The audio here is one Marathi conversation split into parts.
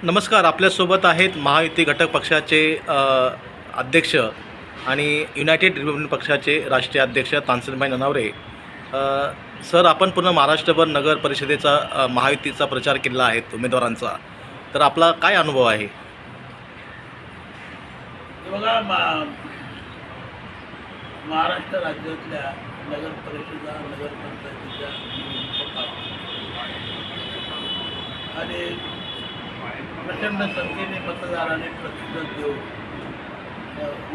नमस्कार. आपल्यासोबत आहेत महायुती घटक पक्षाचे अध्यक्ष आणि युनायटेड रिपब्लिकन पक्षाचे राष्ट्रीय अध्यक्ष तानसेनभाई ननावरे. सर, आपण पूर्ण महाराष्ट्रभर नगर परिषदेचा महायुतीचा प्रचार केला आहे उमेदवारांचा, तर आपला काय अनुभव आहे? हे बघा, महाराष्ट्र राज्यातल्या नगर परिषदा, नगरपंचायतीच्या निवडणुका आणि प्रचंड संख्येने मतदारांनी प्रतिसाद देऊन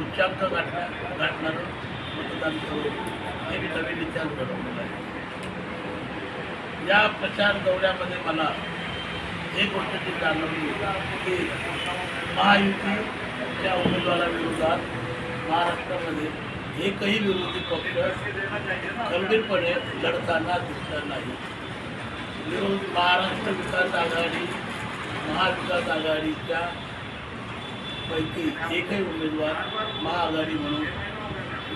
उच्चांक गाठणारं मतदान करून एक नवीन इतिहास घडवलेला आहे. या प्रचार दौऱ्यामध्ये मला एक गोष्ट जाणवली की महायुतीच्या उमेदवाराविरोधात महाराष्ट्रामध्ये एकही विरोधी पक्ष खंबीरपणे लढताना दिसला नाही. महाराष्ट्र विकास आघाडी, महाविकास आघाडीच्या पैकी एकही उमेदवार महाआघाडी म्हणून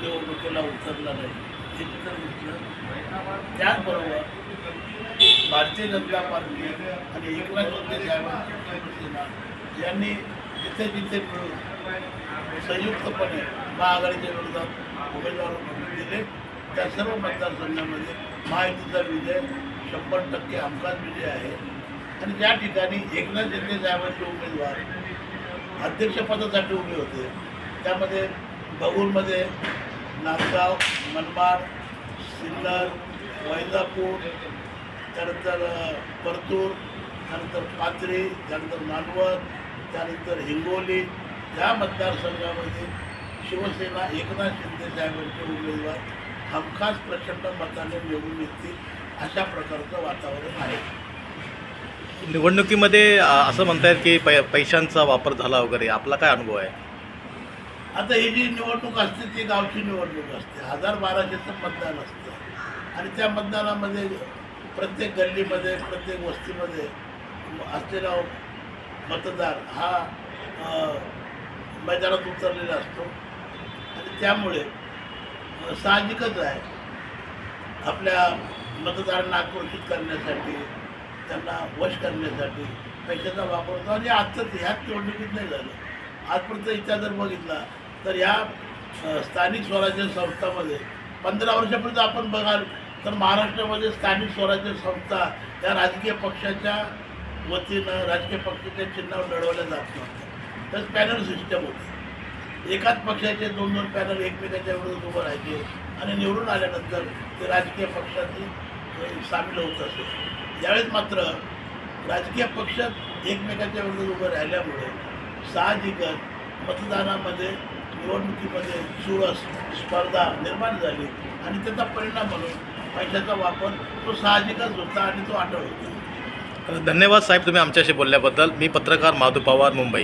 निवडणुकीला उतरला नाही हे चित्र दिसलं. त्याचबरोबर भारतीय जनता पार्टी आणि एकनाथ शिंदे शिवसेना यांनी जिथे जिथे मिळून संयुक्तपणे महाआघाडीच्या विरोधात उमेदवार दिले त्या सर्व मतदारसंघामध्ये महायुतीचा विजय 100% हमखास विजय आहे. आणि ज्या ठिकाणी एकनाथ शिंदे साहेबांचे उमेदवार अध्यक्षपदासाठी उभे होते त्यामध्ये बगूरमध्ये नांदगाव, मनमाड, सिन्नर, वैजापूर, त्यानंतर परतूर, त्यानंतर पाथरी, त्यानंतर मानवत, त्यानंतर हिंगोली या मतदारसंघामध्ये शिवसेना एकनाथ शिंदे साहेबांचे उमेदवार हमखास प्रचंड मताने निवडून येतील अशा प्रकारचं वातावरण आहे. निवडणुकीमध्ये असं म्हणतायत की पैशांचा वापर झाला वगैरे, आपला काय अनुभव आहे? आता ही जी निवडणूक असते ती गावची निवडणूक असते. 1000-1200चं मतदान असतं आणि त्या मतदानामध्ये प्रत्येक गल्लीमध्ये, प्रत्येक वस्तीमध्ये असलेला मतदार हा मैदानात उतरलेला असतो आणि त्यामुळे साहजिकच आहे आपल्या मतदारांना आकर्षित करण्यासाठी, त्यांना वश करण्यासाठी पैशाचा वापर होतो. आणि आजच ह्याच निवडणुकीत नाही झालं. आजपर्यंत इतिहास जर बघितला तर या स्थानिक स्वराज्य संस्थामध्ये 15 वर्षापर्यंत आपण बघाल तर महाराष्ट्रामध्ये स्थानिक स्वराज्य संस्था या राजकीय पक्षाच्या वतीनं, राजकीय पक्षाच्या चिन्हावर लढवल्या जात नव्हत्या. तर पॅनल सिस्टम होती. एकाच पक्षाचे 2-2 पॅनल एकमेकाच्या विरोधात उभं राहायचे आणि निवडून आल्यानंतर ते राजकीय पक्षाची सामील होत असे. यावेळेस मात्र राजकीय पक्ष एकमेकाच्या विरोधात उभं राहिल्यामुळे साहजिकच मतदानामध्ये, निवडणुकीमध्ये चुरस, स्पर्धा निर्माण झाली आणि त्याचा परिणाम म्हणून पैशाचा वापर तो साहजिकच होता आणि तो आढळ होता. धन्यवाद साहेब, तुम्ही आमच्याशी बोलल्याबद्दल. मी पत्रकार माधू पवार, मुंबई.